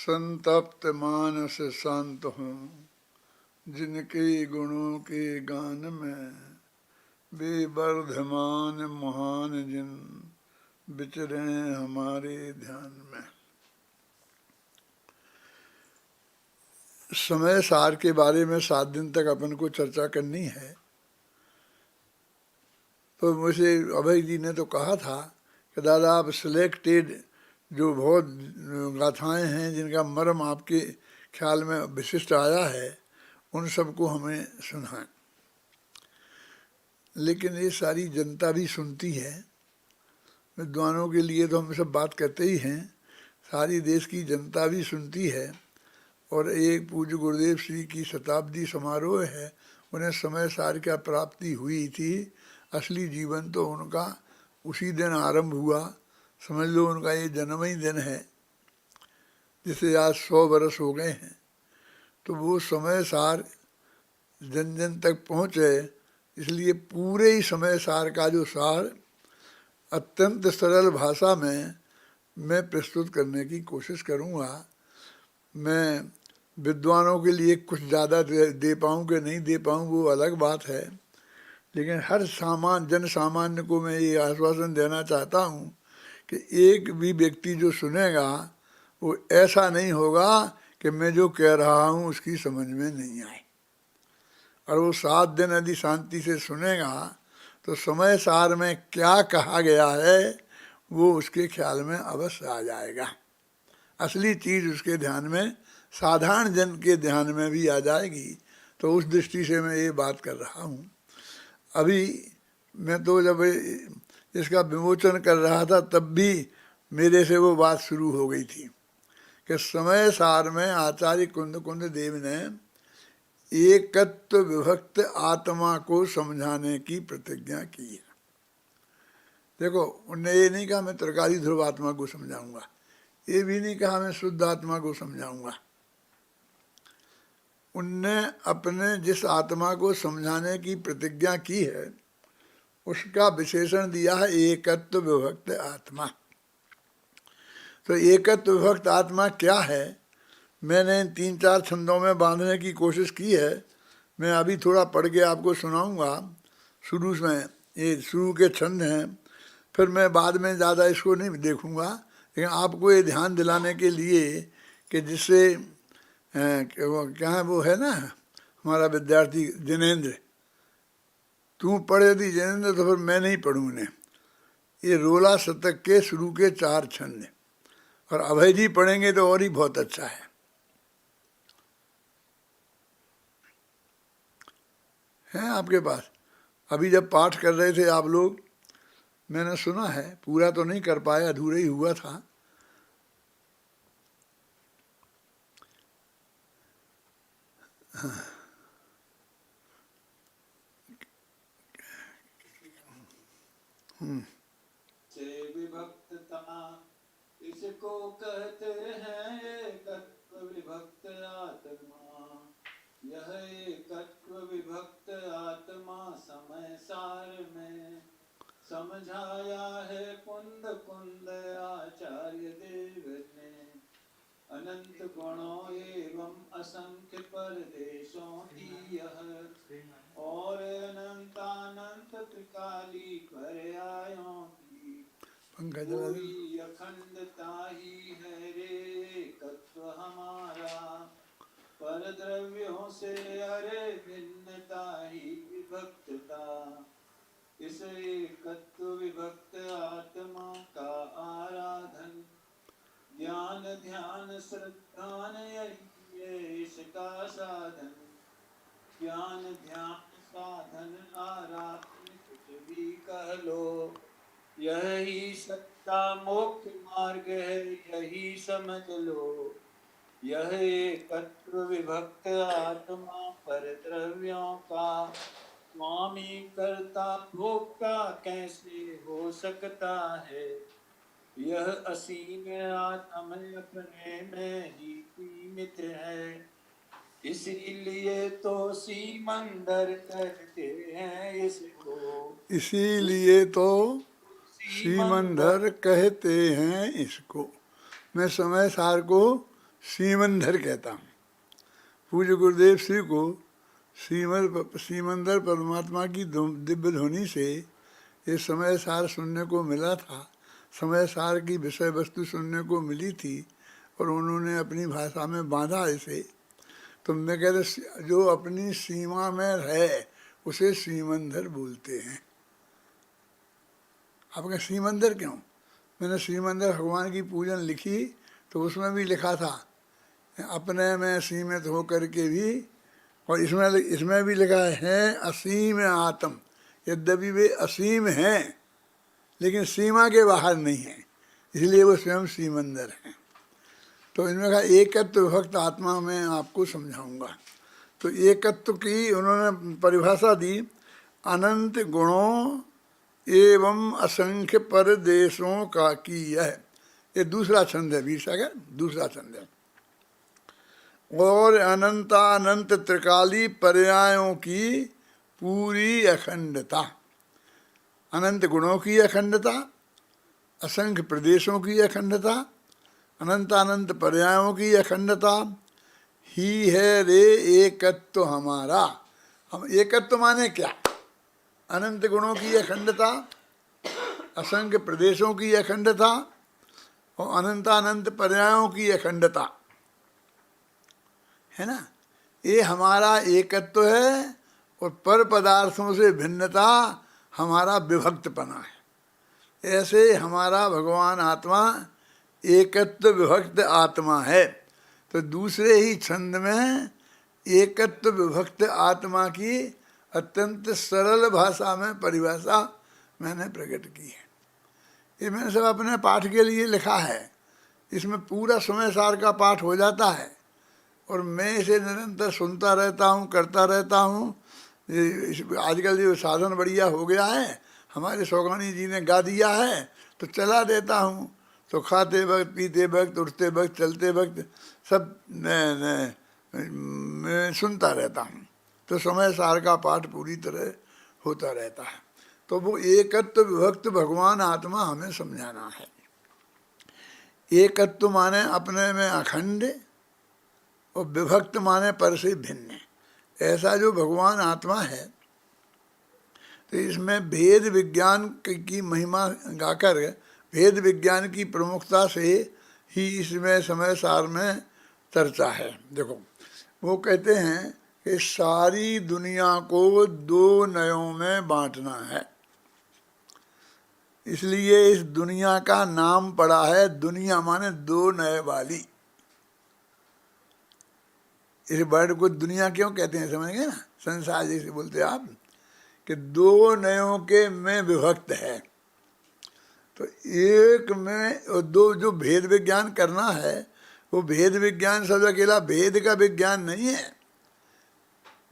संतप्त मानस शांत हूँ, जिनके गुणों के गान में वे वर्धमान महान जिन विचरे हमारे ध्यान में। समय सार के बारे में 7 दिन तक अपन को चर्चा करनी है। तो मुझे अभय जी ने तो कहा था कि दादा आप सिलेक्टेड जो बहुत गाथाएं हैं जिनका मर्म आपके ख्याल में विशिष्ट आया है उन सबको हमें सुनाएं। लेकिन ये सारी जनता भी सुनती है। विद्वानों के लिए तो हम सब बात करते ही हैं, सारी देश की जनता भी सुनती है। और एक पूज्य गुरुदेव श्री की शताब्दी समारोह है, उन्हें समय सार क्या प्राप्ति हुई थी। असली जीवन तो उनका उसी दिन आरंभ हुआ, समझ लो उनका ये जन्म ही दिन है, जिसे आज 100 बरस हो गए हैं। तो वो समय सार जन जन तक पहुँचे, इसलिए पूरे ही समय सार का जो सार अत्यंत सरल भाषा में मैं प्रस्तुत करने की कोशिश करूँगा। मैं विद्वानों के लिए कुछ ज़्यादा दे पाऊँ कि नहीं दे पाऊँ वो अलग बात है, लेकिन हर जन सामान्य को मैं ये आश्वासन देना चाहता हूँ कि एक भी व्यक्ति जो सुनेगा वो ऐसा नहीं होगा कि मैं जो कह रहा हूँ उसकी समझ में नहीं आए। और वो 7 दिन यदि शांति से सुनेगा तो समय सार में क्या कहा गया है वो उसके ख्याल में अवश्य आ जाएगा। असली चीज़ उसके ध्यान में, साधारण जन के ध्यान में भी आ जाएगी। तो उस दृष्टि से मैं ये बात कर रहा हूँ। अभी मैं तो जब इसका विमोचन कर रहा था तब भी मेरे से वो बात शुरू हो गई थी कि समय सार में आचार्य कुंद देव ने एकत्व विभक्त आत्मा को समझाने की प्रतिज्ञा की है। देखो, उनने ये नहीं कहा मैं त्रिकाली ध्रुव आत्मा को समझाऊंगा, ये भी नहीं कहा मैं शुद्ध आत्मा को समझाऊंगा। उनने अपने जिस आत्मा को समझाने की प्रतिज्ञा की है उसका विशेषण दिया है एकत्व विभक्त आत्मा। तो एकत्व विभक्त आत्मा क्या है, मैंने 3-4 छंदों में बांधने की कोशिश की है। मैं अभी थोड़ा पढ़ के आपको सुनाऊंगा। शुरू में ये शुरू के छंद हैं, फिर मैं बाद में ज़्यादा इसको नहीं देखूंगा, लेकिन आपको ये ध्यान दिलाने के लिए कि जिससे वो क्या है, वो है ना हमारा विद्यार्थी जिनेंद्र, तू पढ़ यदि जिनेंद्र तो फिर मैं नहीं पढ़ूँ इन्हें। ये रोला शतक के शुरू के 4 छंद, और अभय जी पढ़ेंगे तो और ही बहुत अच्छा है आपके पास। अभी जब पाठ कर रहे थे आप लोग, मैंने सुना है, पूरा तो नहीं कर पाया, अधूरा ही हुआ था। से विभक्तता इसको कहते हैं एकत्व विभक्त आत्मा। यह एकत्व विभक्त आत्मा समय सार में समझाया है कुंद आचार्य देव ने। अनंत गुणों एवं असंख्य परदेशों की यह और अनंतानंत त्रिकाली पर्यायों की पूरी अखंडता ही है रे तत्व हमारा। पर द्रव्यों से अरे भिन्नता ही विभक्तता। इस एकत्व विभक्त आत्मा का आराधन ज्ञान ध्यान श्रद्धान यही है इसका साधन। ज्ञान ध्यान साधन आराधन कुछ भी कह लो, यही सत्ता मोक्ष मार्ग है यही समझ लो। यह एकत्व विभक्त आत्मा पर द्रव्यों का स्वामी करता भोक्ता कैसे हो सकता है। यह असीम आत्म अपने में ही सीमित है, इसीलिए तो सीमंदर कहते हैं इसको। इसीलिए तो सीमंदर कहते हैं इसको। मैं समय सार को सीमंधर कहता हूँ। पूज्य गुरुदेव श्री को सीमंदर परमात्मा की दिव्य ध्वनि से ये समय सार सुनने को मिला था, समय सार की विषय वस्तु सुनने को मिली थी और उन्होंने अपनी भाषा में बांधा इसे। तो मैं कहते जो अपनी सीमा में है उसे सीमंदर बोलते हैं। आपका सीमंदर क्यों? मैंने सीमंदर भगवान की पूजन लिखी तो उसमें भी लिखा था अपने में सीमित होकर के भी, और इसमें भी लिखा है असीम आत्म। यद्यपि वे असीम हैं लेकिन सीमा के बाहर नहीं है, इसलिए वो स्वयं सीमंदर हैं। तो इनमें कहा एकत्व विभक्त आत्मा में आपको समझाऊंगा। तो एकत्व की उन्होंने परिभाषा दी, अनंत गुणों एवं असंख्य परदेशों का की यह, ये दूसरा छंद है वीर सागर, दूसरा छंद है। और अनंतानंत त्रिकाली पर्यायों की पूरी अखंडता, अनंत गुणों की अखंडता, असंख्य प्रदेशों की अखंडता, अनंतानंत पर्यायों की अखंडता ही है रे एकत्व हमारा। हम एकत्व माने क्या? अनंत गुणों की अखंडता, असंख्य प्रदेशों की अखंडता और अनंतानंत पर्यायों की अखंडता, है ना? ये हमारा एकत्व है और पर पदार्थों से भिन्नता हमारा विभक्तपना है। ऐसे हमारा भगवान आत्मा एकत्व विभक्त आत्मा है। तो दूसरे ही छंद में एकत्व विभक्त आत्मा की अत्यंत सरल भाषा में परिभाषा मैंने प्रकट की है। ये मैंने सब अपने पाठ के लिए लिखा है। इसमें पूरा समय सार का पाठ हो जाता है और मैं इसे निरंतर सुनता रहता हूँ, करता रहता हूँ। आजकल जो साधन बढ़िया हो गया है, हमारे सौगानी जी ने गा दिया है तो चला देता हूँ। तो खाते वक्त, पीते वक्त, उठते वक्त, चलते वक्त सब मैं सुनता रहता हूँ। तो समय सार का पाठ पूरी तरह होता रहता है। तो वो एकत्व विभक्त भगवान आत्मा हमें समझाना है। एकत्व माने अपने में अखंड और विभक्त माने पर से भिन्न। ऐसा जो भगवान आत्मा है तो इसमें भेद विज्ञान की महिमा गाकर, भेद विज्ञान की प्रमुखता से ही इसमें समय सार में चर्चा है। देखो वो कहते हैं कि सारी दुनिया को दो नयों में बांटना है, इसलिए इस दुनिया का नाम पड़ा है दुनिया, माने दो नए वाली। इस वर्ड को दुनिया क्यों कहते हैं समझ गए ना? संसार जैसे बोलते हैं आप कि दो नयों के में विभक्त है। तो एक में और दो जो भेद विज्ञान करना है वो भेद विज्ञान सब अकेला भेद का विज्ञान नहीं है,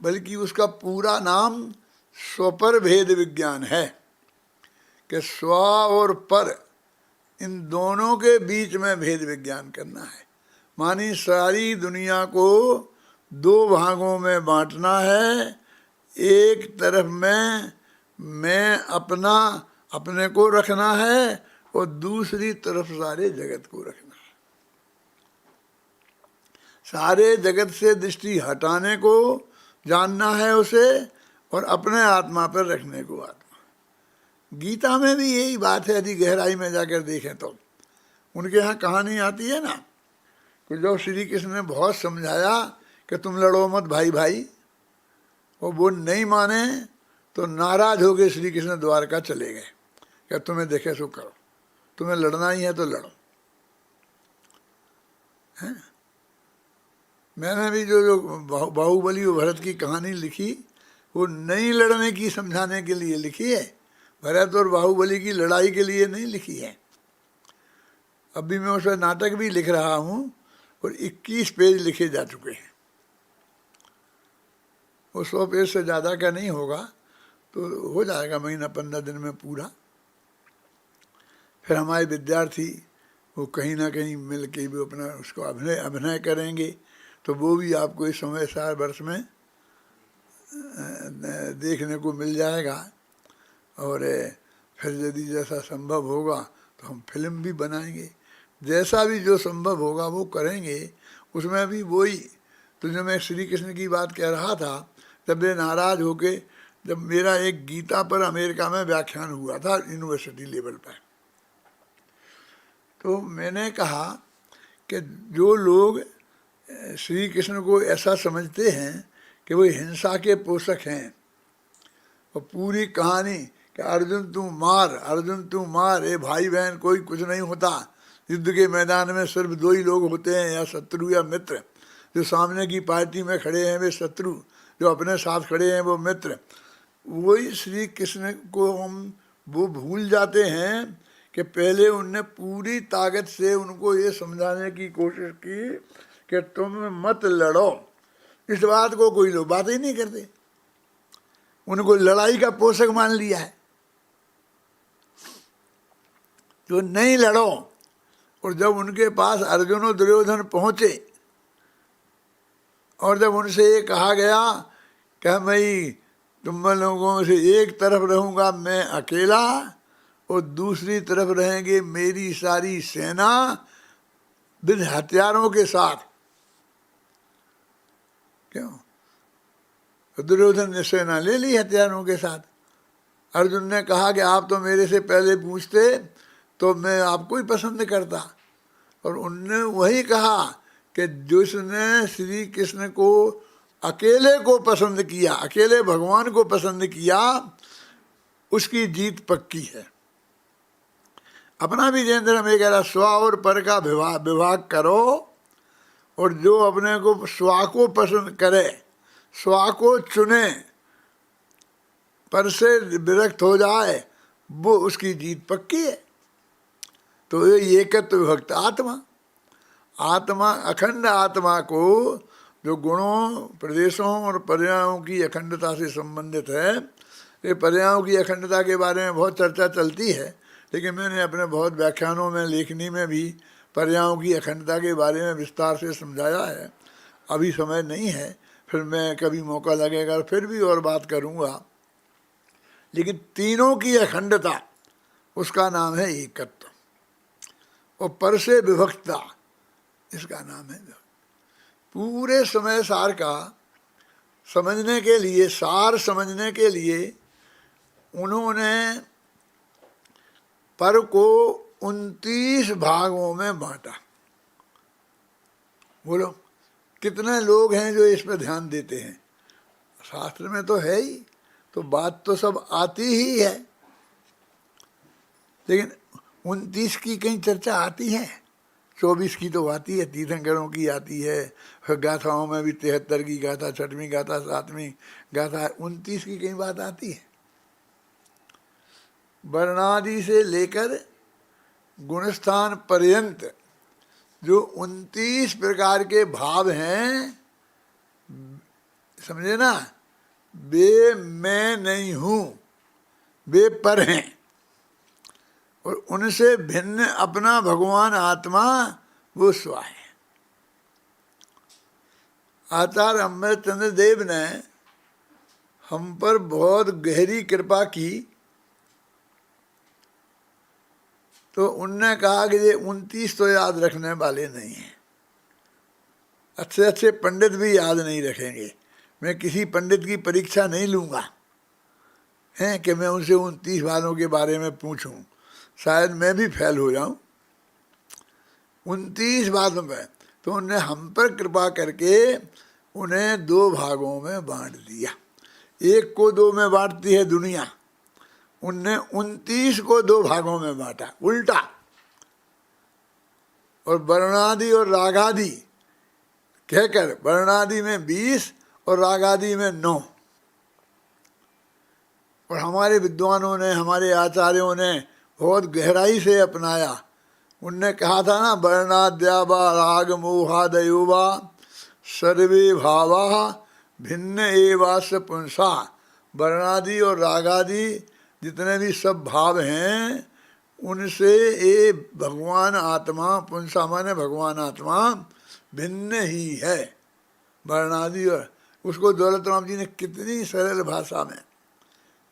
बल्कि उसका पूरा नाम स्वपर भेद विज्ञान है कि स्व और पर इन दोनों के बीच में भेद विज्ञान करना है। मानी सारी दुनिया को दो भागों में बांटना है। एक तरफ में मैं अपने को रखना है और दूसरी तरफ सारे जगत को रखना है। सारे जगत से दृष्टि हटाने को जानना है उसे और अपने आत्मा पर रखने को आत्मा। गीता में भी यही बात है। यदि गहराई में जाकर देखें तो उनके यहाँ कहानी आती है ना कि जो श्री कृष्ण ने बहुत समझाया कि तुम लड़ो मत भाई भाई, और वो नहीं माने तो नाराज हो गए श्री कृष्ण द्वारका चले गए। क्या तुम्हें देखे सो करो, तुम्हें लड़ना ही है तो लड़ो। है मैंने भी जो बाहुबली और भरत की कहानी लिखी वो नहीं लड़ने की समझाने के लिए लिखी है। भरत और बाहुबली की लड़ाई के लिए नहीं लिखी है। अभी मैं उसका नाटक भी लिख रहा हूँ और 21 पेज लिखे जा चुके हैं। वो 100 पेज से ज़्यादा का नहीं होगा, तो हो जाएगा महीना 15 दिन में पूरा। फिर हमारे विद्यार्थी वो कहीं ना कहीं मिल के भी अपना उसको अभिनय करेंगे, तो वो भी आपको इस समय सार वर्ष में देखने को मिल जाएगा। और फिर यदि जैसा संभव होगा तो हम फिल्म भी बनाएंगे। जैसा भी जो संभव होगा वो करेंगे। उसमें भी वही, तो जो मैं श्री कृष्ण की बात कह रहा था, तब वे नाराज होके, जब मेरा एक गीता पर अमेरिका में व्याख्यान हुआ था यूनिवर्सिटी लेवल पर, तो मैंने कहा कि जो लोग श्री कृष्ण को ऐसा समझते हैं कि वो हिंसा के पोषक हैं, और पूरी कहानी कि अर्जुन तू मार, अर्जुन तू मार, ये भाई बहन कोई कुछ नहीं होता, युद्ध के मैदान में सिर्फ दो ही लोग होते हैं, या शत्रु या मित्र। जो सामने की पार्टी में खड़े हैं वे शत्रु, जो अपने साथ खड़े हैं वो मित्र। वही श्री कृष्ण को हम वो भूल जाते हैं कि पहले उनने पूरी ताकत से उनको ये समझाने की कोशिश की कि तुम मत लड़ो। इस बात को कोई लोग बात ही नहीं करते, उनको लड़ाई का पोषक मान लिया है। तो नहीं लड़ो। और जब उनके पास अर्जुन और दुर्योधन पहुंचे और जब उनसे ये कहा गया कि मैं तुम लोगों से एक तरफ रहूंगा मैं अकेला, और दूसरी तरफ रहेंगे मेरी सारी सेना बिन हथियारों के साथ। क्यों? तो दुर्योधन ने सेना ले ली हथियारों के साथ। अर्जुन ने कहा कि आप तो मेरे से पहले पूछते तो मैं आपको ही पसंद करता। और उनने वही कहा कि जिसने श्री कृष्ण को अकेले को पसंद किया, अकेले भगवान को पसंद किया, उसकी जीत पक्की है। अपना भी जेंद्र में कह रहा स्व और पर का विभाग करो, और जो अपने को स्व को पसंद करे, स्व को चुने, पर से विरक्त हो जाए, वो उसकी जीत पक्की है। तो ये एकत्व विभक्त आत्मा, आत्मा अखंड आत्मा को जो गुणों प्रदेशों और पर्यायों की अखंडता से संबंधित है। ये पर्यायों की अखंडता के बारे में बहुत चर्चा चलती है, लेकिन मैंने अपने बहुत व्याख्यानों में लेखनी में भी पर्यायों की अखंडता के बारे में विस्तार से समझाया है। अभी समय नहीं है, फिर मैं कभी मौका लगेगा फिर भी और बात करूँगा। लेकिन तीनों की अखंडता, उसका नाम है एकत्व, और पर से विभक्तता, इसका नाम है। पूरे समय सार का समझने के लिए, सार समझने के लिए उन्होंने पर को 29 भागों में बांटा। बोलो कितने लोग हैं जो इस पर ध्यान देते हैं? शास्त्र में तो है ही, तो बात तो सब आती ही है, लेकिन 29 की कहीं चर्चा आती है? 24 की तो आती है, तीर्थंकरों की आती है, फिर गाथाओं में भी 73 की गाथा, 6वीं गाथा, 7वीं गाथा, 29 की कहीं बात आती है? वर्णादि से लेकर गुणस्थान पर्यंत जो 29 प्रकार के भाव हैं, समझे ना, वे मैं नहीं हूँ, वे पर हैं, और उनसे भिन्न अपना भगवान आत्मा वो स्व है। आचार्य अमृतचंद्र देव ने हम पर बहुत गहरी कृपा की, तो उनने कहा कि ये 29 तो याद रखने वाले नहीं हैं, अच्छे अच्छे पंडित भी याद नहीं रखेंगे। मैं किसी पंडित की परीक्षा नहीं लूँगा हैं कि मैं उनसे 29 वालों के बारे में पूछूं, शायद मैं भी फेल हो जाऊं 29 बातों में। तो उन्हें हम पर कृपा करके उन्हें 2 भागों में बांट दिया। एक को 2 में बांटती है दुनिया, उनने 29 को 2 भागों में बांटा, उल्टा। और वर्णादि और रागादि कहकर, वर्णादि में 20 और रागादि में 9। और हमारे विद्वानों ने, हमारे आचार्यों ने बहुत गहराई से अपनाया। उनने कहा था ना, वर्णाद्यावा राग मोहादयोवा सर्वे भावा भिन्न एवास पुंसा। वर्णादि और रागादि जितने भी सब भाव हैं, उनसे ये भगवान आत्मा, पुंसा माने भगवान आत्मा, भिन्न ही है। वर्णादि और उसको दौलत राम जी ने कितनी सरल भाषा में,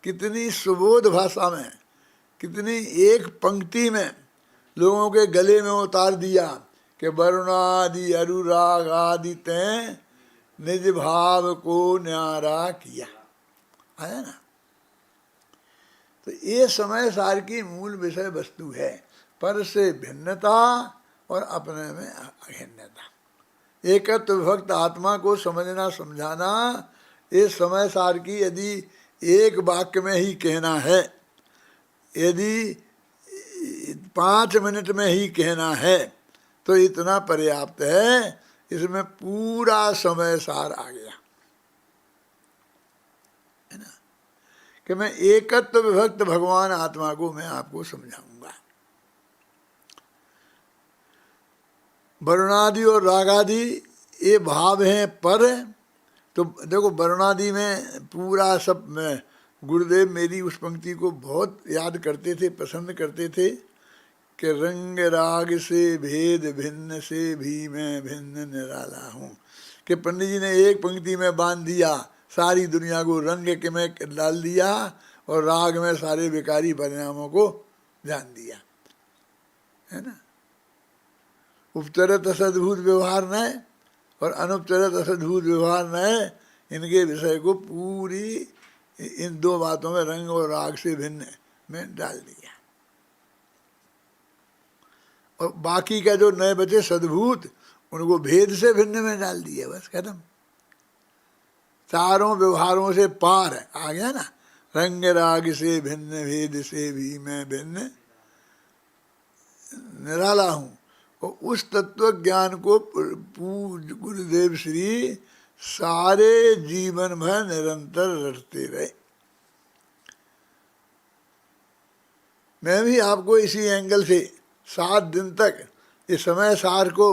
कितनी सुबोध भाषा में, कितनी एक पंक्ति में लोगों के गले में उतार दिया कि वरुणादि अनुराग आदि तें निज भाव को न्यारा किया। आया ना। तो ये समय सार की मूल विषय वस्तु है, पर से भिन्नता और अपने में अभिन्नता। एकत्व विभक्त आत्मा को समझना समझाना, इस समय सार की यदि एक वाक्य में ही कहना है, यदि 5 मिनट में ही कहना है, तो इतना पर्याप्त है। इसमें पूरा समय सार आ गया है ना, कि मैं एकत्व विभक्त भगवान आत्मा को मैं आपको समझाऊंगा। वरुणादि और रागादि ये भाव हैं, पर तो देखो वरुणादि में पूरा सब में गुरुदेव मेरी उस पंक्ति को बहुत याद करते थे, पसंद करते थे कि रंग राग से भेद भिन्न से भी मैं भिन्न निराला हूँ। कि पंडित जी ने एक पंक्ति में बांध दिया, सारी दुनिया को रंग के में डाल दिया और राग में सारे विकारी परिणामों को जान दिया, है ना। उपचरित असद्भुत व्यवहार न और अनुपचरित असद्भुत व्यवहार न, इनके विषय को पूरी इन 2 बातों में रंग और राग से भिन्न में डाल दिया। और बाकी का जो नए बचे सद्भूत, उनको भेद से भिन्न में डाल दिया, बस खत्म। चारों व्यवहारों से पार आ गया ना। रंग राग से भिन्न भेद से भी मैं भिन्न निराला हूँ। और उस तत्व ज्ञान को पूज गुरुदेव श्री सारे जीवन भर निरंतर रटते रहे। मैं भी आपको इसी एंगल से 7 दिन तक इस समय सार को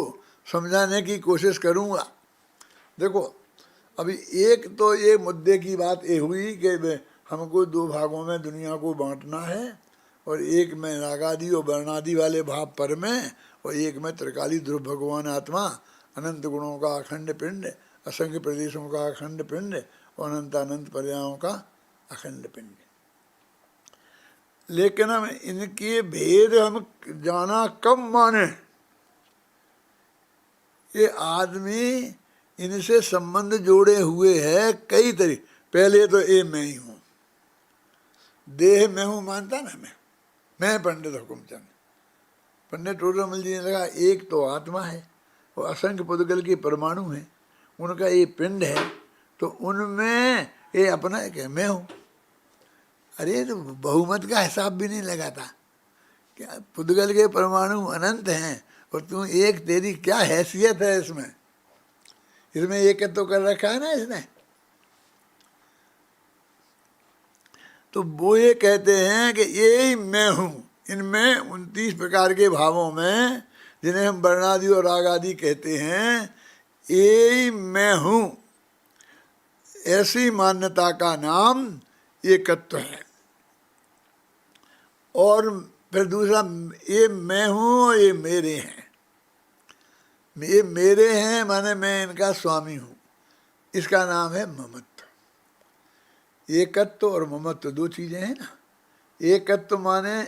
समझाने की कोशिश करूँगा। देखो अभी एक तो ये मुद्दे की बात ये हुई कि हमको 2 भागों में दुनिया को बांटना है, और एक में रागादि और वर्णादि वाले भाव पर में, और एक में त्रिकाली ध्रुव भगवान आत्मा, अनंत गुणों का अखंड पिंड, असंख्य प्रदेशों का अखंड पिंड और अनंत अनंत पर्यायों का अखंड पिंड। लेकिन हम इनके भेद हम जाना कब माने। ये आदमी इनसे संबंध जोड़े हुए है कई तरीके। पहले तो ये मैं ही हूँ, देह मैं हूँ मानता ना, मैं पंडित हुकुमचंद। पंडित टोडरमल जी ने लगा एक तो आत्मा है और असंख्य पुद्गल के परमाणु हैं, उनका ये पिंड है, तो उनमें ये अपना एक मैं हूँ। अरे तो बहुमत का हिसाब भी नहीं लगाता, क्या पुद्गल के परमाणु अनंत हैं और तू एक, तेरी क्या हैसियत है इसमें। इसमें एक तो कर रखा है ना इसने। तो वो ये कहते हैं कि यही मैं हूँ। इनमें 29 प्रकार के भावों में, जिन्हें हम वर्णादि और रागादि कहते हैं, यही मैं हूँ, ऐसी मान्यता का नाम एकत्व है। और फिर दूसरा, ये मैं हूँ और ये मेरे हैं। ये मेरे हैं माने मैं इनका स्वामी हूँ, इसका नाम है ममत्व। एकत्व और ममत्व 2 चीजें हैं ना। एकत्व माने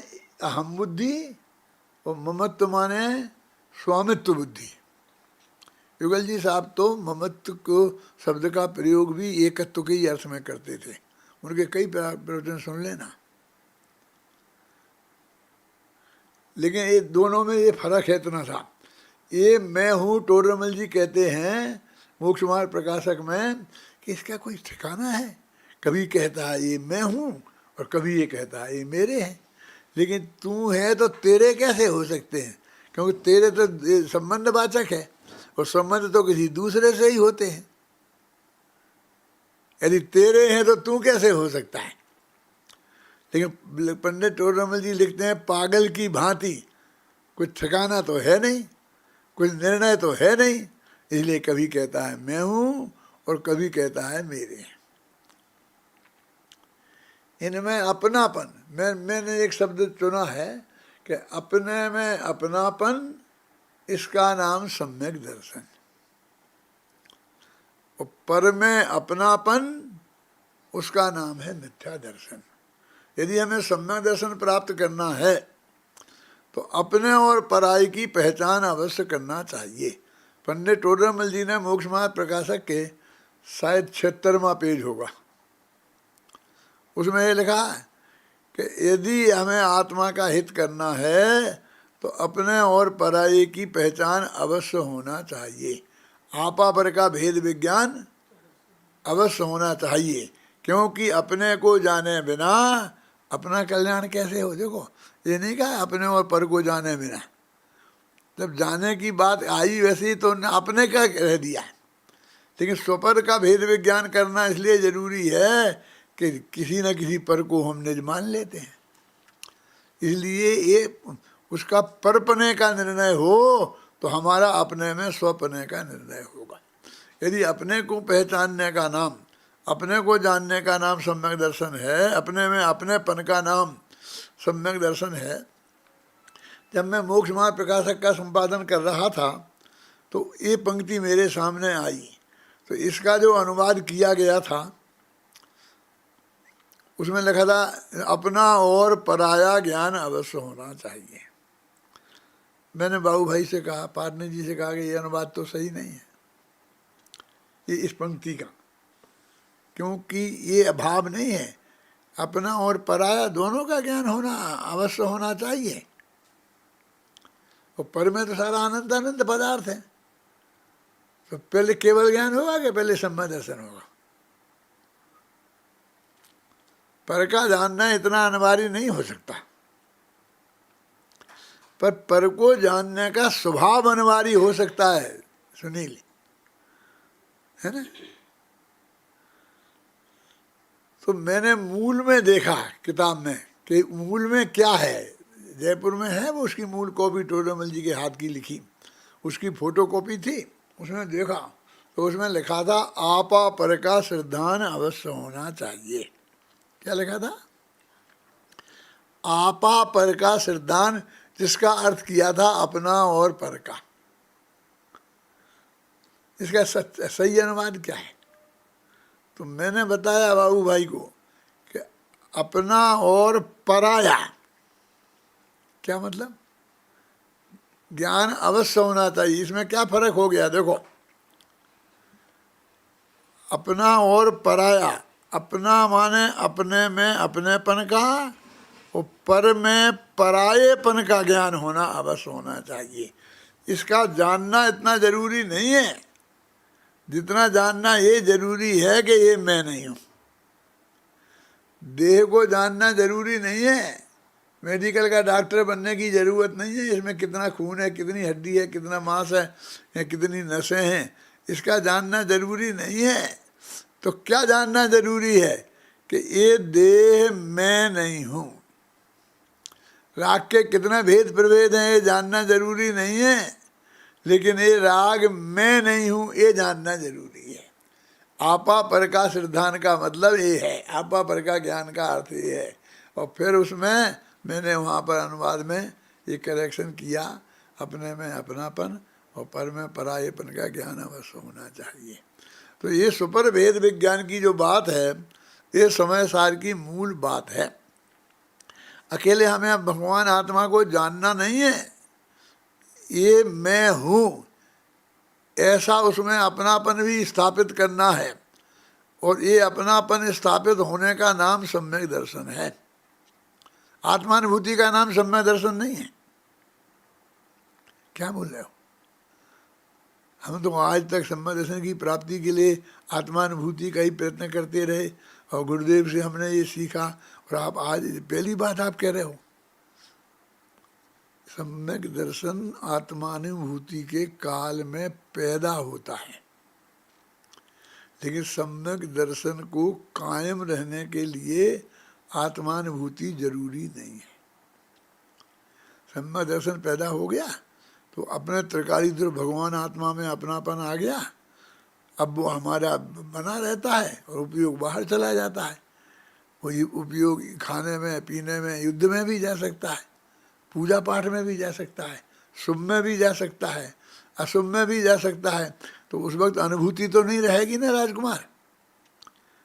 अहम बुद्धि और ममत्व माने स्वामित्व बुद्धि। युगल जी साहब तो ममत्व को शब्द का प्रयोग भी एकत्व के ही अर्थ में करते थे। उनके कई प्रवचन सुन लेना। लेकिन ये दोनों में ये फर्क है इतना सा। ये मैं हूँ, टोडरमल जी कहते हैं मोक्ष मार्ग प्रकाशक में, कि इसका कोई ठिकाना है। कभी कहता है ये मैं हूँ और कभी ये कहता है ये मेरे हैं। लेकिन तू है तो तेरे कैसे हो सकते हैं, क्योंकि तेरे तो संबंधवाचक है और संबंध तो किसी दूसरे से ही होते हैं। यदि तेरे हैं तो तू कैसे हो सकता है। लेकिन पंडित टोडरमल जी लिखते हैं, पागल की भांति कुछ ठिकाना तो है नहीं, कुछ निर्णय तो है नहीं, इसलिए कभी कहता है मैं हूँ और कभी कहता है मेरे हैं। इनमें अपनापन, मैंने एक शब्द चुना है कि अपने में अपनापन, इसका नाम सम्यक दर्शन। और पर में अपनापन, उसका नाम है मिथ्या दर्शन। यदि हमें सम्यक दर्शन प्राप्त करना है तो अपने और पराई की पहचान अवश्य करना चाहिए। पंडित टोडरमल जी ने मोक्ष मार्ग प्रकाशक के शायद 76वां पेज होगा, उसमें ये लिखा है कि यदि हमें आत्मा का हित करना है तो अपने और पराई की पहचान अवश्य होना चाहिए। आपा पर का भेद विज्ञान अवश्य होना चाहिए, क्योंकि अपने को जाने बिना अपना कल्याण कैसे हो। देखो, ये नहीं कहा अपने और पर को जाने बिना, जब जाने की बात आई वैसे ही तो अपने का कह दिया। लेकिन स्वपर का भेद विज्ञान करना इसलिए जरूरी है कि किसी न किसी पर को हम निज मान लेते हैं, इसलिए ये उसका परपने का निर्णय हो तो हमारा अपने में स्वपने का निर्णय होगा। यदि अपने को पहचानने का नाम, अपने को जानने का नाम सम्यक दर्शन है, अपने में अपनेपन का नाम सम्यक दर्शन है। जब मैं मोक्ष मार्ग प्रकाशक का संपादन कर रहा था तो ये पंक्ति मेरे सामने आई, तो इसका जो अनुवाद किया गया था उसमें लिखा था अपना और पराया ज्ञान अवश्य होना चाहिए। मैंने बाबू भाई से कहा, पाटनी जी से कहा कि ये अनुवाद तो सही नहीं है ये इस पंक्ति का, क्योंकि ये अभाव नहीं है। अपना और पराया दोनों का ज्ञान होना अवश्य होना चाहिए। और पर में तो सारा आनंद आनंद पदार्थ है, तो पहले केवल ज्ञान होगा कि पहले सम्यक दर्शन होगा। पर का जानना इतना अनिवार्य नहीं हो सकता, पर को जानने का स्वभाव अनिवार्य हो सकता है। सुनील, है ना? तो मैंने मूल में देखा किताब में कि मूल में क्या है। जयपुर में है वो, उसकी मूल कॉपी टोडरमल जी के हाथ की लिखी, उसकी फोटो कॉपी थी। उसमें देखा तो उसमें लिखा था आपा पर का श्रद्धान अवश्य होना चाहिए। क्या लिखा था? आपा पर का श्रद्धान, जिसका अर्थ किया था अपना और पर का। इसका सही अनुवाद क्या है? तो मैंने बताया बाबू भाई को कि अपना और पराया, क्या मतलब? ज्ञान अवश्य होना चाहिए। इसमें क्या फर्क हो गया? देखो, अपना और पराया, अपना माने अपने में अपनेपन का, और पर में परायेपन का ज्ञान होना अवश्य होना चाहिए। इसका जानना इतना जरूरी नहीं है जितना जानना ये जरूरी है कि ये मैं नहीं हूँ। देह को जानना जरूरी नहीं है, मेडिकल का डॉक्टर बनने की ज़रूरत नहीं है। इसमें कितना खून है, कितनी हड्डी है, कितना मांस है, या कितनी नसें हैं, इसका जानना जरूरी नहीं है। तो क्या जानना जरूरी है? कि ये देह मैं नहीं हूँ। राग के कितना भेद प्रभेद हैं ये जानना जरूरी नहीं है, लेकिन ये राग मैं नहीं हूँ ये जानना जरूरी है। आपा पर का श्रद्धान का मतलब ये है, आपा पर का ज्ञान का अर्थ ये है। और फिर उसमें मैंने वहाँ पर अनुवाद में ये करेक्शन किया, अपने में अपनापन और पर में परायेपन का ज्ञान अवश्य होना चाहिए। तो ये सुपर भेद विज्ञान की जो बात है ये समय सार की मूल बात है। अकेले हमें भगवान आत्मा को जानना नहीं है, ये मैं हूँ ऐसा उसमें अपनापन भी स्थापित करना है। और ये अपनापन स्थापित होने का नाम सम्यक दर्शन है। आत्मानुभूति का नाम सम्यक दर्शन नहीं है। क्या बोल रहे हो? हम तो आज तक सम्यक दर्शन की प्राप्ति के लिए आत्मानुभूति का ही प्रयत्न करते रहे, और गुरुदेव से हमने ये सीखा। और आप आज पहली बात आप कह रहे हो सम्यक दर्शन आत्मानुभूति के काल में पैदा होता है, लेकिन सम्यक दर्शन को कायम रहने के लिए आत्मानुभूति जरूरी नहीं है। सम्यक दर्शन पैदा हो गया तो अपने त्रिकालीधर भगवान आत्मा में अपनापन आ गया। अब वो हमारा बना रहता है और उपयोग बाहर चला जाता है। वो उपयोग खाने में, पीने में, युद्ध में भी जा सकता है, पूजा पाठ में भी जा सकता है, शुभ में भी जा सकता है, अशुभ में भी जा सकता है। तो उस वक्त अनुभूति तो नहीं रहेगी ना राजकुमार,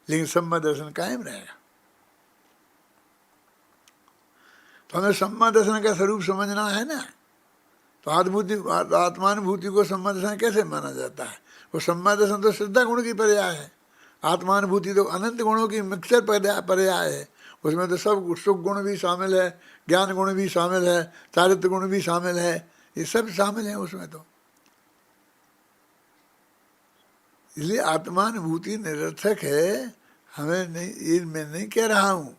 लेकिन सम्यक दर्शन कायम रहेगा। तो हमें सम्मा दर्शन का स्वरूप समझना है ना। तो आत्मानुभूति को सम्मा दर्शन कैसे माना जाता है? वो सम्मा दर्शन तो श्रद्धा गुण की पर्याय है, आत्मानुभूति तो अनंत गुणों की मिक्सर पर्याय है। उसमें तो सब सुख गुण भी शामिल है, ज्ञान गुण भी शामिल है, चारित्र गुण भी शामिल है, ये सब शामिल है उसमें। तो इसलिए आत्मानुभूति निरर्थक है, हमें नहीं, ये मैं नहीं कह रहा हूँ।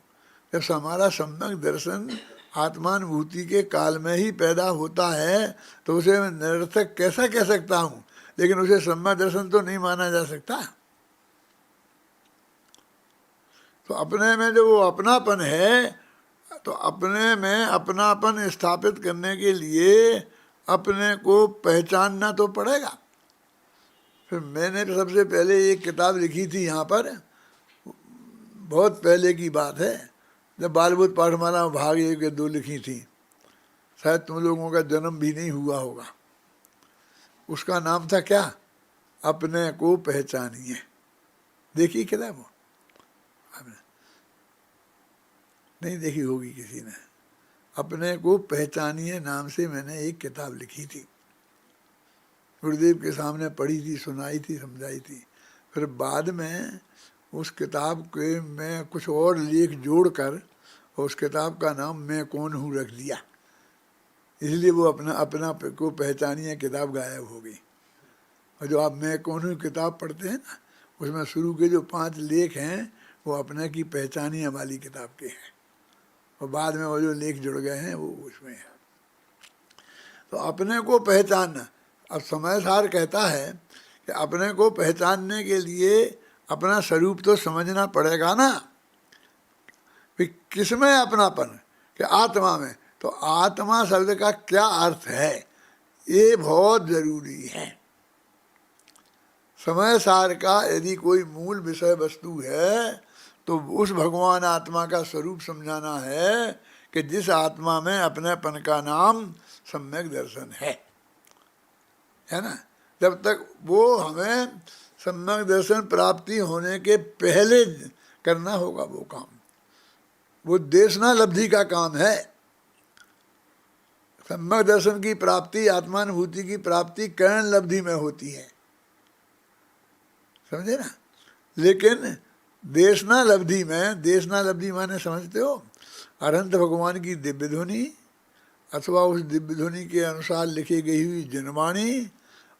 जब हमारा सम्यक दर्शन आत्मानुभूति के काल में ही पैदा होता है तो उसे मैं निरर्थक कैसा कह सकता हूँ, लेकिन उसे सम्यक दर्शन तो नहीं माना जा सकता। तो अपने में जो वो अपनापन है, तो अपने में अपनापन स्थापित करने के लिए अपने को पहचानना तो पड़ेगा। फिर मैंने सबसे पहले एक किताब लिखी थी यहाँ पर, बहुत पहले की बात है, जब बालबुद्ध पाठमाला भाग 1 या 2 लिखी थी, शायद तुम लोगों का जन्म भी नहीं हुआ होगा। उसका नाम था क्या? अपने को पहचानिए। देखी किताब वो? नहीं देखी होगी किसी ने। अपने को पहचानिए नाम से मैंने एक किताब लिखी थी, गुरुदेव के सामने पढ़ी थी, सुनाई थी, समझाई थी। फिर बाद में उस किताब के में कुछ और लेख जोड़कर उस किताब का नाम मैं कौन हूँ रख दिया, इसलिए वो अपना को पहचानिए किताब गायब हो गई। और जो आप मैं कौन हूँ किताब पढ़ते हैं ना, उसमें शुरू के जो 5 लेख हैं वो अपने की पहचानिए वाली किताब के हैं, और बाद में वो जो लेख जुड़ गए हैं वो उसमें है। तो अपने को पहचानना, अब समय सार कहता है कि अपने को पहचानने के लिए अपना स्वरूप तो समझना पड़ेगा ना। फिर किस में अपनापन? कि आत्मा में। तो आत्मा शब्द का क्या अर्थ है, ये बहुत जरूरी है। समय सार का यदि कोई मूल विषय वस्तु है तो उस भगवान आत्मा का स्वरूप समझाना है कि जिस आत्मा में अपनेपन का नाम सम्यक दर्शन है ना। जब तक वो हमें सम्यक दर्शन प्राप्ति होने के पहले करना होगा वो काम, वो देशना लब्धि का काम है। सम्यक दर्शन की प्राप्ति, आत्मानुभूति की प्राप्ति कर्ण लब्धि में होती है, समझे ना। लेकिन देशना लब्धि में, देशना लब्धि माने समझते हो, अनंत भगवान की दिव्य ध्वनि अथवा उस दिव्य ध्वनि के अनुसार लिखी गई हुई जनवाणी,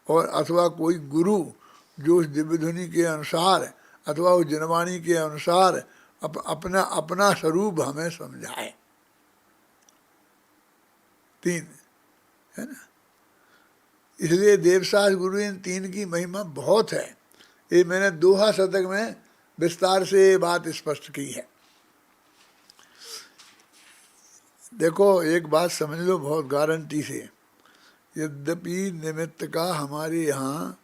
और अथवा कोई गुरु जो उस दिव्य ध्वनि के अनुसार अथवा उस जनवाणी के अनुसार अपना स्वरूप हमें समझाए। 3 है ना। इसलिए देवसास गुरु इन 3 की महिमा बहुत है। ये मैंने दोहा शतक में विस्तार से बात स्पष्ट की है। देखो एक बात समझ लो बहुत गारंटी से, यद्यपि निमित्त का हमारे यहाँ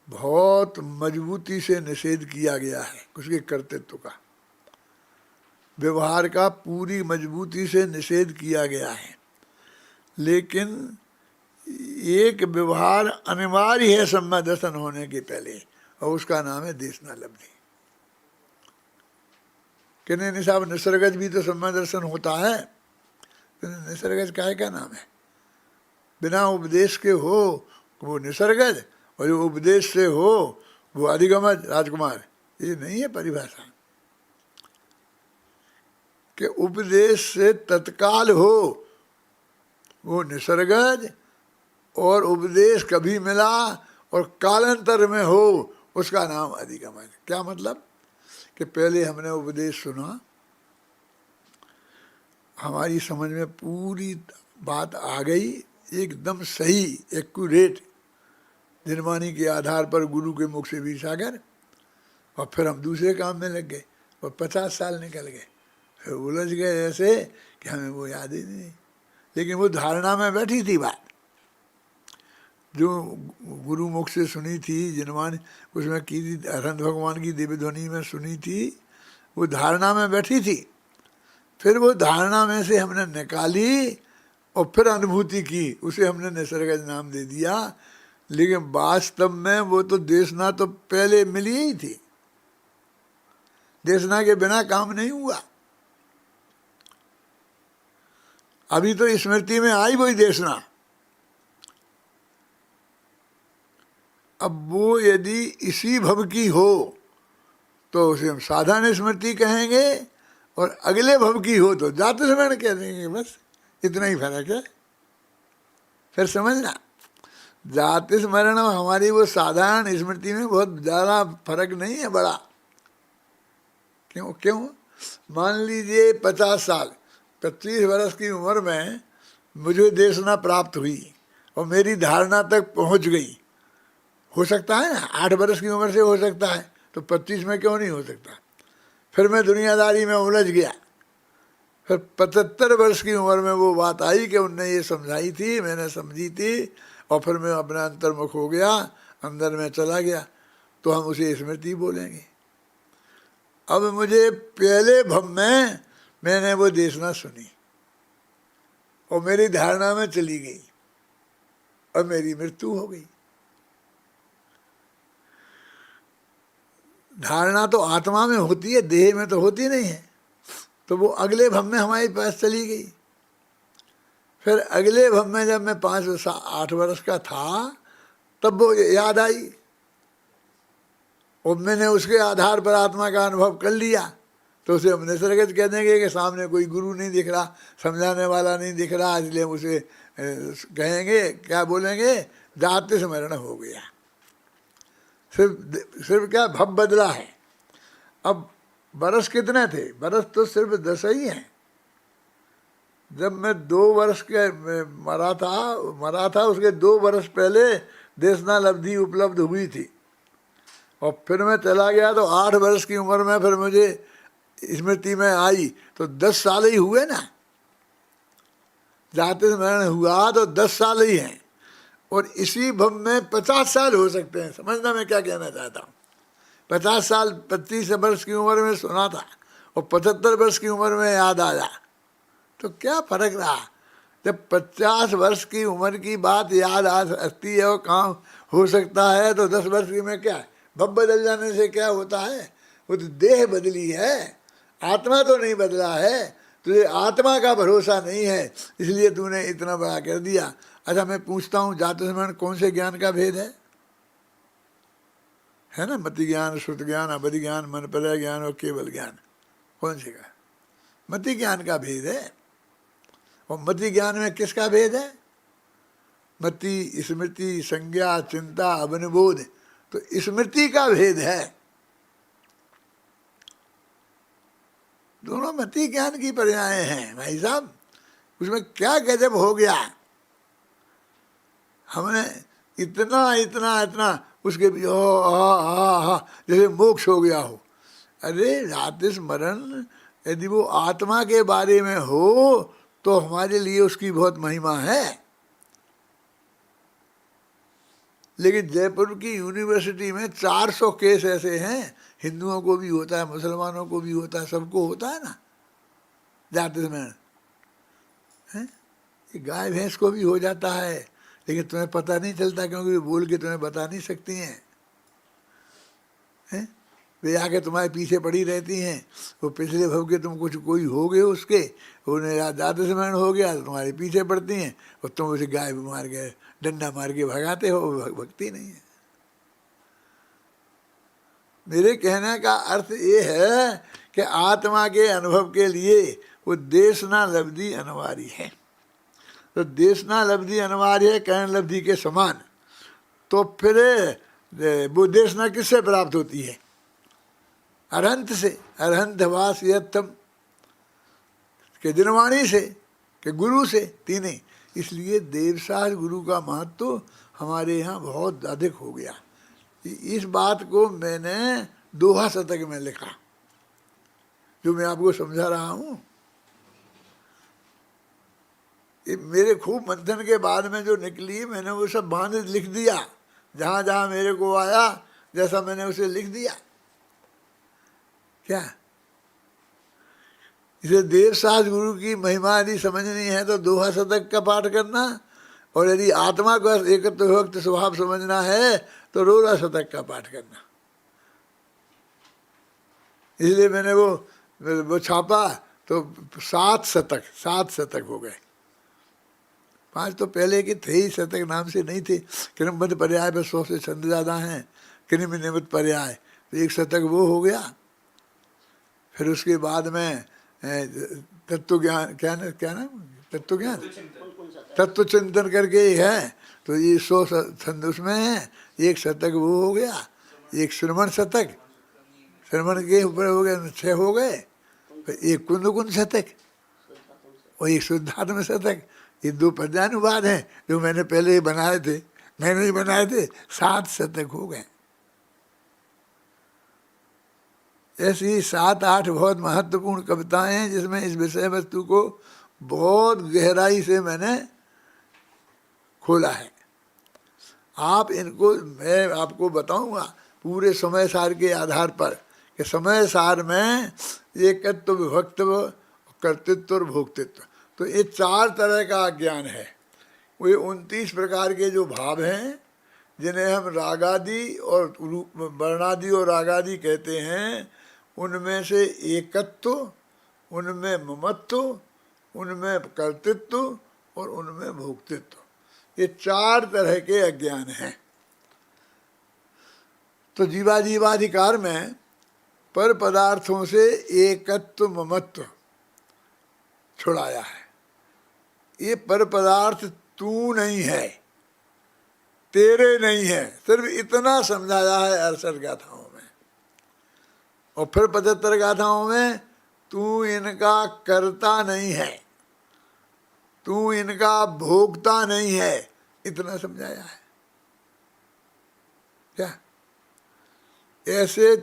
बहुत मजबूती से निषेध किया गया है, उसके कर्तृत्व का, व्यवहार का पूरी मजबूती से निषेध किया गया है, लेकिन एक व्यवहार अनिवार्य है सम्यक दर्शन होने के पहले, और उसका नाम है देशना लब्धि। कि नहीं साहब निसर्गज भी तो सम्यक दर्शन होता है, तो निसर्गज काहे का नाम है? बिना उपदेश के हो वो निसर्गज, और जो उपदेश से हो वो अधिगमज राजकुमार। ये नहीं है परिभाषा कि उपदेश से तत्काल हो वो निसर्गज, और उपदेश कभी मिला और कालांतर में हो उसका नाम अधिगमज। क्या मतलब? कि पहले हमने उपदेश सुना, हमारी समझ में पूरी बात आ गई, एकदम सही एक्यूरेट जनवाणी के आधार पर गुरु के मुख से 20 सागर, और फिर हम दूसरे काम में लग गए और 50 साल निकल गए, फिर उलझ गए ऐसे कि हमें वो याद ही नहीं। लेकिन वो धारणा में बैठी थी बात, जो गुरु मुख से सुनी थी जनवाणी, उसमें की थी अनंत भगवान की दिव्य ध्वनि में सुनी थी, वो धारणा में बैठी थी। फिर वो धारणा में से हमने निकाली और फिर अनुभूति की, उसे हमने निसर्गज नाम दे दिया। लेकिन वास्तव में वो तो देशना तो पहले मिली ही थी, देशना के बिना काम नहीं हुआ। अभी तो स्मृति में आई वही देशना। अब वो यदि इसी भव की हो तो उसे हम साधारण स्मृति कहेंगे, और अगले भव की हो तो जात स्मरण कह देंगे। बस इतना ही फर्क है। फिर समझना, जात स्मरण और हमारी वो साधारण स्मृति में बहुत ज़्यादा फर्क नहीं है बड़ा। क्यों क्यों? मान लीजिए 50 साल, 25 वर्ष की उम्र में मुझे देशना प्राप्त हुई और मेरी धारणा तक पहुंच गई। हो सकता है ना, 8 वर्ष की उम्र से हो सकता है, तो 25 में क्यों नहीं हो सकता? फिर मैं दुनियादारी में उलझ गया। फिर 75 वर्ष की उम्र में वो बात आई कि उनने ये समझाई थी, मैंने समझी थी, और फिर मैं अपना अंतर्मुख हो गया, अंदर में चला गया, तो हम उसे स्मृति बोलेंगे। अब मुझे पहले भव में मैंने वो देशना सुनी और मेरी धारणा में चली गई और मेरी मृत्यु हो गई। धारणा तो आत्मा में होती है, देह में तो होती नहीं है। तो वो अगले भव में हमारे पास चली गई। फिर अगले भव में जब मैं 5-8 वर्ष का था तब वो याद आई और मैंने उसके आधार पर आत्मा का अनुभव कर लिया। तो उसे हम निसर्गज कह देंगे कि सामने कोई गुरु नहीं दिख रहा, समझाने वाला नहीं दिख रहा, इसलिए हम उसे कहेंगे, क्या बोलेंगे, जात स्मरण हो गया। सिर्फ क्या भव बदला है। अब बरस कितने थे? बरस तो सिर्फ 10 ही हैं। जब मैं 2 वर्ष के मरा था उसके 2 वर्ष पहले देशना लब्धि उपलब्ध हुई थी, और फिर मैं चला गया तो 8 वर्ष की उम्र में फिर मुझे स्मृति में आई, तो 10 साल ही हुए ना। जाते स्मरण हुआ तो 10 साल ही हैं, और इसी भव में 50 साल हो सकते हैं। समझना मैं क्या कहना चाहता हूँ। 50 साल 25 वर्ष की उम्र में सुना था और 75 वर्ष की उम्र में याद आया, तो क्या फर्क रहा? जब 50 वर्ष की उम्र की बात याद आ सकती है और काम हो सकता है, तो 10 वर्ष की में क्या है? भव बदल जाने से क्या होता है? वो तो देह बदली है, आत्मा तो नहीं बदला है। तुझे आत्मा का भरोसा नहीं है, इसलिए तूने इतना बड़ा कर दिया। अच्छा, मैं पूछता हूँ, जात स्मरण कौन से ज्ञान का भेद है ना? मति ज्ञान, श्रुत ज्ञान, अबधि ज्ञान, मन प्रलय ज्ञान और केवल ज्ञान। कौन से का? मति ज्ञान का भेद है। और मति ज्ञान में किसका भेद है? मति, स्मृति, संज्ञा, चिंता, अवनिबोध, तो स्मृति का भेद है। दोनों मति ज्ञान की पर्याय हैं भाई साहब। उसमें क्या गजब हो गया, हमने इतना इतना इतना उसके भी जैसे मोक्ष हो गया हो। अरे जात स्मरण यदि वो आत्मा के बारे में हो तो हमारे लिए उसकी बहुत महिमा है। लेकिन जयपुर की यूनिवर्सिटी में 400 केस ऐसे हैं, हिंदुओं को भी होता है, मुसलमानों को भी होता है, सबको होता है ना जात स्मरण। ये गाय भैंस को भी हो जाता है, लेकिन तुम्हें पता नहीं चलता, क्योंकि वे बोल के तुम्हें बता नहीं सकती हैं। वे आके तुम्हारे पीछे पड़ी रहती हैं। वो पिछले भव के तुम कुछ कोई हो गए उसके, उन्हें जात स्मरण हो गया तो तुम्हारे पीछे पड़ती हैं, और तुम उसे गाय मार के, डंडा मार के भगाते हो। भक्ति नहीं है। मेरे कहने का अर्थ ये है कि आत्मा के अनुभव के लिए वो देशना लब्धि अनिवार्य है। तो देशना लब्धि अनिवार्य है कर्ण लब्धि के समान। तो फिर वो देशना किससे प्राप्त होती है? अरहंत से। अरहंत वास यत्तम के दिनवाणी से, के गुरु से, तीनों। इसलिए देवसार गुरु का महत्व तो हमारे यहाँ बहुत अधिक हो गया। इस बात को मैंने दोहा शतक में लिखा, जो मैं आपको समझा रहा हूँ। मेरे खूब मंथन के बाद में जो निकली, मैंने वो सब बांध लिख दिया, जहाँ जहाँ मेरे को आया जैसा मैंने उसे लिख दिया। क्या इसे देवसाज गुरु की महिमा यदि समझनी है तो दोहा शतक का पाठ करना, और यदि आत्मा को एकत्व भक्त स्वभाव समझना है तो रोरा शतक का पाठ करना। इसलिए मैंने वो छापा तो 7 शतक हो गए। 5 तो पहले के थे ही, शतक नाम से नहीं थे। क्रमबद्ध पर्याय पर 100 से छंद ज़्यादा हैं, कृमि निमित्त पर्याय तो 1 शतक वो हो गया। फिर उसके बाद में तत्व ज्ञान, क्या नाम, तत्व ज्ञान, तत्व चिंतन करके है, तो ये 100 छंद उसमें है, 1 शतक वो हो गया। 1 श्रवण शतक, श्रवण के ऊपर हो गए 6 हो गए। फिर 1 कुंद कुंद शतक और 1 शुद्धात्म शतक। ये 2 पद्यानुवाद हैं जो मैंने पहले ही बनाए थे, मैंने ही बनाए थे। 7 शतक हो गए। ऐसी 7-8 बहुत महत्वपूर्ण कविताएं हैं जिसमें इस विषय वस्तु को बहुत गहराई से मैंने खोला है। आप इनको, मैं आपको बताऊंगा पूरे समय सार के आधार पर कि समय सार में एकत्व, विभक्तव, कर्तृत्व और भोक्तृत्व, तो ये 4 तरह का ज्ञान है। वे 29 प्रकार के जो भाव हैं जिन्हें हम रागादि और वर्णादि और रागादि कहते हैं, उनमें से एकत्व, उनमें ममत्व, उनमें कर्तृत्व और उनमें भोक्तृत्व, ये 4 तरह के अज्ञान हैं। तो जीवाधिकार में पर पदार्थों से एकत्व ममत्व छुड़ाया है। ये पर पदार्थ तू नहीं है, तेरे नहीं है, सिर्फ इतना समझाया है 68 गाथाओं में। और फिर 75 गाथाओं में तू इनका करता नहीं है, तू इनका भोगता नहीं है, इतना समझाया है। क्या ऐसे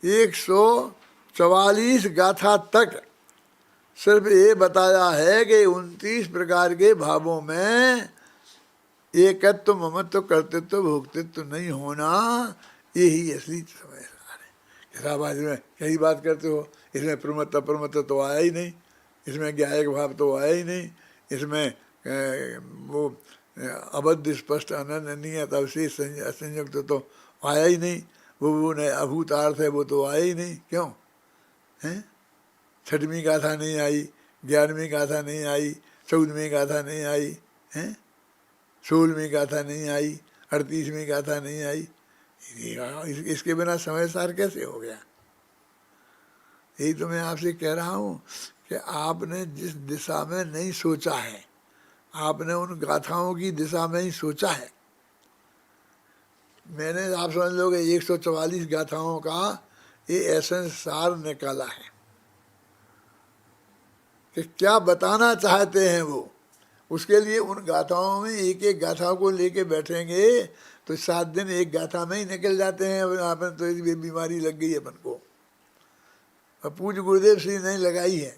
144 गाथा तक सिर्फ ये बताया है कि 29 प्रकार के भावों में एकत्व, ममत्व, कर्तृत्व, भोक्तृत्व नहीं होना, यही असली समय सार है। साहब आज में यही बात करते हो, इसमें प्रमत्त अप्रमत्त तो आया ही नहीं, इसमें ज्ञायक भाव तो आया ही नहीं, इसमें वो अबद्ध स्पष्ट अनन्यत अवशेष असंयुक्त तो आया ही नहीं, वो नहीं अभूतार्थ है वो तो आया ही नहीं। क्यों हैं? 6वीं गाथा नहीं आई, 11वीं गाथा नहीं आई, 14वीं गाथा नहीं आई हैं, 16वीं गाथा नहीं आई, 38वीं गाथा नहीं आई। इसके बिना समय सार कैसे हो गया? यही तो मैं आपसे कह रहा हूँ कि आपने जिस दिशा में नहीं सोचा है, आपने उन गाथाओं की दिशा में ही सोचा है। मैंने, आप समझ लो कि 144 गाथाओं का ये एसेंस सार निकाला है कि क्या बताना चाहते हैं वो। उसके लिए उन गाथाओं में एक एक गाथा को लेके बैठेंगे तो 7 दिन एक गाथा में ही निकल जाते हैं। अपन तो ये बीमारी लग गई अपन को, और पूज्य गुरुदेव श्री नहीं लगाई है।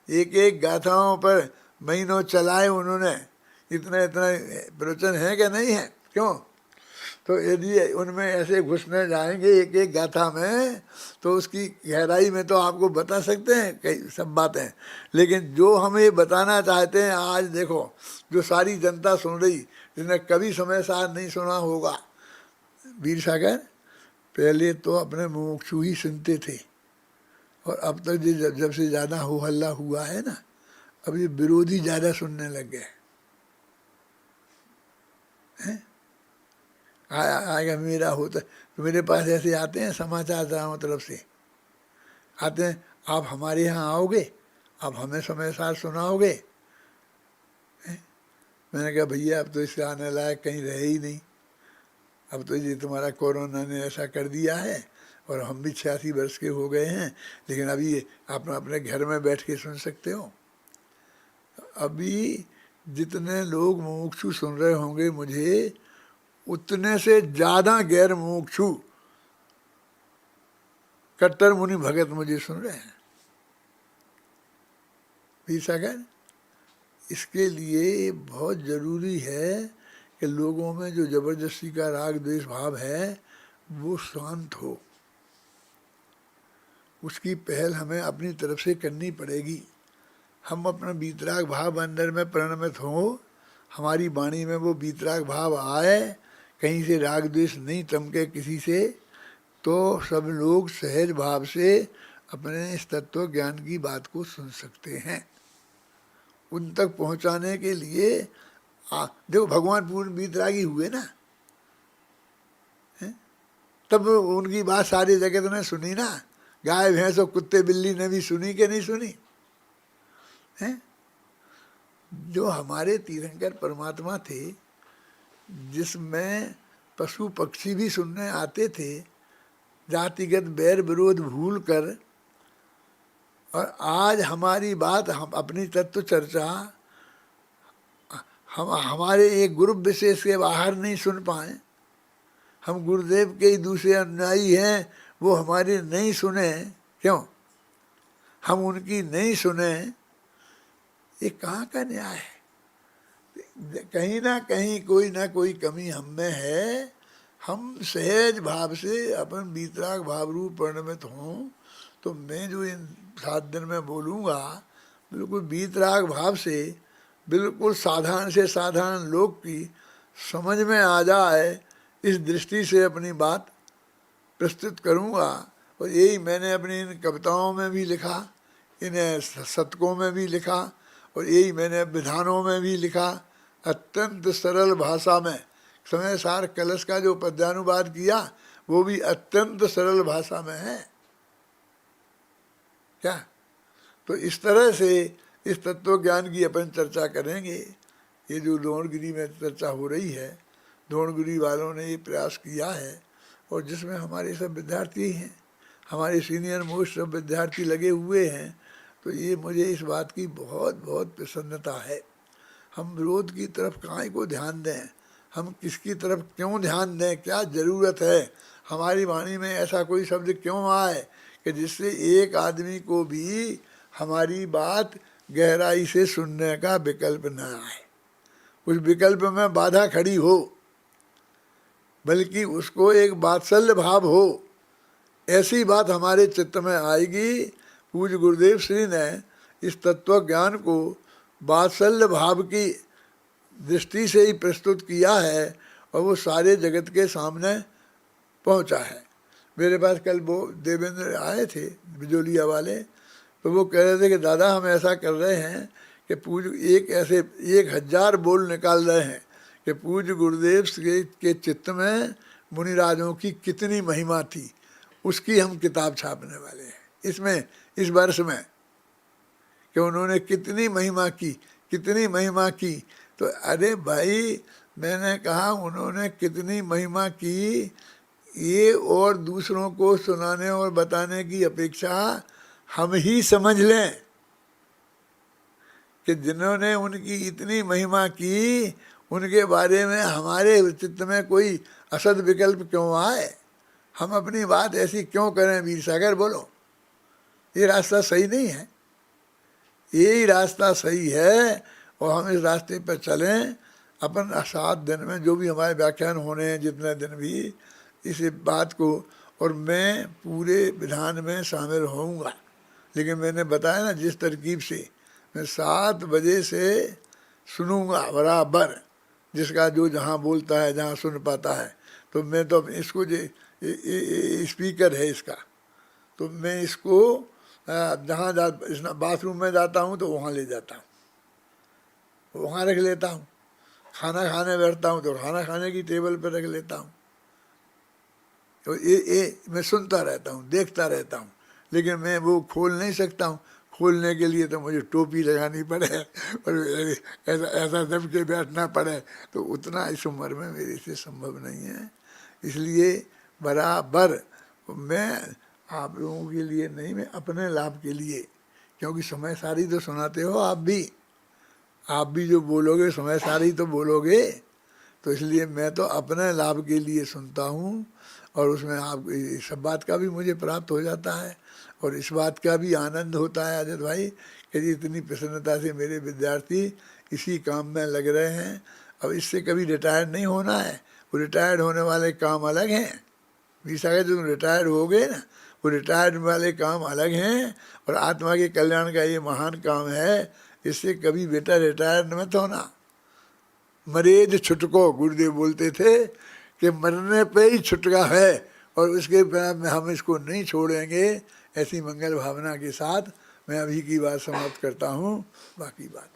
एक एक गाथाओं पर महीनों चलाए उन्होंने, इतना इतना प्रवचन है कि नहीं है? क्यों? तो यदि उनमें ऐसे घुसने जाएंगे एक एक गाथा में तो उसकी गहराई में तो आपको बता सकते हैं कई सब बातें। लेकिन जो हम ये बताना चाहते हैं, आज देखो जो सारी जनता सुन रही, जिसने कभी समय सार नहीं सुना होगा, वीर सागर पहले तो अपने मुमुक्षु ही सुनते थे, और अब तक जब से ज़्यादा हो हल्ला हुआ है ना, अब ये विरोधी ज़्यादा सुनने लग गए हैं। आएगा मेरा होता, तो मेरे पास ऐसे आते हैं समाचार चारों तरफ से आते हैं, आप हमारे यहाँ आओगे, आप हमें समय सार सुनाओगे? मैंने कहा भैया अब तो इससे आने लायक कहीं रहे ही नहीं, अब तो ये तुम्हारा कोरोना ने ऐसा कर दिया है, और हम भी 86 वर्ष के हो गए हैं, लेकिन अभी आप अपने घर में बैठ के सुन सकते हो। अभी जितने लोग मुमुक्षु सुन रहे होंगे मुझे, उतने से ज़्यादा गैर मुमुक्षु कट्टर मुनि भगत मुझे सुन रहे हैं। वीर सागर, इसके लिए बहुत ज़रूरी है कि लोगों में जो ज़बरदस्ती का राग द्वेष भाव है वो शांत हो। उसकी पहल हमें अपनी तरफ से करनी पड़ेगी। हम अपना बीतराग भाव अंदर में परिणमित हो, हमारी वाणी में वो बीतराग भाव आए, कहीं से राग द्वेष नहीं चमके किसी से, तो सब लोग सहज भाव से अपने इस तत्व ज्ञान की बात को सुन सकते हैं। उन तक पहुंचाने के लिए देखो भगवान पूर्ण वीतरागी हुए ना, हैं? तब उनकी बात सारी जगत ने सुनी ना, गाय भैंस और कुत्ते बिल्ली ने भी सुनी कि नहीं सुनी, हैं? जो हमारे तीर्थंकर परमात्मा थे, जिसमें पशु पक्षी भी सुनने आते थे, जातिगत बैर विरोध भूल कर, और आज हमारी बात, हम अपनी तत्व चर्चा हम हमारे एक ग्रुप विशेष के बाहर नहीं सुन पाए, हम गुरुदेव के ही दूसरे अनुयायी हैं, वो हमारी नहीं सुने, क्यों हम उनकी नहीं सुने, ये कहाँ का न्याय है? कहीं ना कोई कमी हम में है। हम सहज भाव से अपन वीतराग भाव रूप परिणमित हों, तो मैं जो इन 7 दिन में बोलूँगा बिल्कुल वीतराग भाव से, बिल्कुल साधारण से साधारण लोग की समझ में आ जाए, इस दृष्टि से अपनी बात प्रस्तुत करूँगा। और यही मैंने अपनी इन कविताओं में भी लिखा, इन शतकों में भी लिखा, और यही मैंने विधानों में भी लिखा, अत्यंत सरल भाषा में। समय सार कलश का जो पद्यानुवाद किया वो भी अत्यंत सरल भाषा में है क्या? तो इस तरह से इस तत्व ज्ञान की अपन चर्चा करेंगे। ये जो द्रोणगिरी में चर्चा हो रही है, द्रोणगिरी वालों ने ये प्रयास किया है, और जिसमें हमारे सब विद्यार्थी हैं, हमारे सीनियर मोस्ट सब विद्यार्थी लगे हुए हैं, तो ये मुझे इस बात की बहुत बहुत प्रसन्नता है। हम विरोध की तरफ काहे को ध्यान दें, हम किसकी तरफ क्यों ध्यान दें, क्या ज़रूरत है, हमारी वाणी में ऐसा कोई शब्द क्यों आए कि जिससे एक आदमी को भी हमारी बात गहराई से सुनने का विकल्प न आए, उस विकल्प में बाधा खड़ी हो, बल्कि उसको एक वात्सल्य भाव हो, ऐसी बात हमारे चित्त में आएगी। पूज्य गुरुदेव श्री ने इस तत्व ज्ञान को वात्सल्य भाव की दृष्टि से ही प्रस्तुत किया है, और वो सारे जगत के सामने पहुंचा है। मेरे पास कल वो देवेंद्र आए थे बिजोलिया वाले, तो वो कह रहे थे कि दादा हम ऐसा कर रहे हैं कि पूज्य एक ऐसे 1000 बोल निकाल रहे हैं कि पूज्य गुरुदेव के चित्त में मुनिराजों की कितनी महिमा थी, उसकी हम किताब छापने वाले हैं इसमें, इस वर्ष में, कि उन्होंने कितनी महिमा की, कितनी महिमा की। तो अरे भाई, मैंने कहा उन्होंने कितनी महिमा की, ये और दूसरों को सुनाने और बताने की अपेक्षा हम ही समझ लें कि जिन्होंने उनकी इतनी महिमा की, उनके बारे में हमारे चित्त में कोई असद विकल्प क्यों आए, हम अपनी बात ऐसी क्यों करें? वीर सागर बोलो, ये रास्ता सही नहीं है, यही रास्ता सही है, और हम इस रास्ते पर चलें। अपन 7 दिन में जो भी हमारे व्याख्यान होने हैं, जितने दिन भी, इस बात को, और मैं पूरे विधान में शामिल होऊंगा। लेकिन मैंने बताया ना, जिस तरकीब से मैं 7 बजे से सुनूंगा बराबर, जिसका जो जहाँ बोलता है, जहाँ सुन पाता है, तो मैं तो इसको जो स्पीकर है इसका, तो मैं इसको जहाँ बाथरूम में जाता हूँ तो वहाँ ले जाता हूँ, वहाँ रख लेता हूँ, खाना खाने बैठता हूँ तो खाना खाने की टेबल पर रख लेता हूँ। तो ये मैं सुनता रहता हूँ, देखता रहता हूँ, लेकिन मैं वो खोल नहीं सकता हूँ। खोलने के लिए तो मुझे टोपी लगानी पड़े और ऐसा दब के बैठना पड़े, तो उतना इस उम्र में मेरे से संभव नहीं है। इसलिए बराबर मैं आप लोगों के लिए नहीं, मैं अपने लाभ के लिए, क्योंकि समय सारी तो सुनाते हो आप भी जो बोलोगे समय सारी तो बोलोगे, तो इसलिए मैं तो अपने लाभ के लिए सुनता हूँ, और उसमें आप सब बात का भी मुझे प्राप्त हो जाता है, और इस बात का भी आनंद होता है अजय भाई कि इतनी प्रसन्नता से मेरे विद्यार्थी इसी काम में लग रहे हैं। अब इससे कभी रिटायर्ड नहीं होना है, वो रिटायर्ड होने वाले काम अलग हैं। विशा के जो रिटायर्ड हो गए ना, वो रिटायर्ड वाले काम अलग हैं, और आत्मा के कल्याण का ये महान काम है। इससे कभी बेटा रिटायर्ड मत होना। मरेज छुटको, गुरुदेव बोलते थे कि मरने पे ही छुटका है, और उसके बाद हम इसको नहीं छोड़ेंगे। ऐसी मंगल भावना के साथ मैं अभी की बात समाप्त करता हूँ, बाकी बात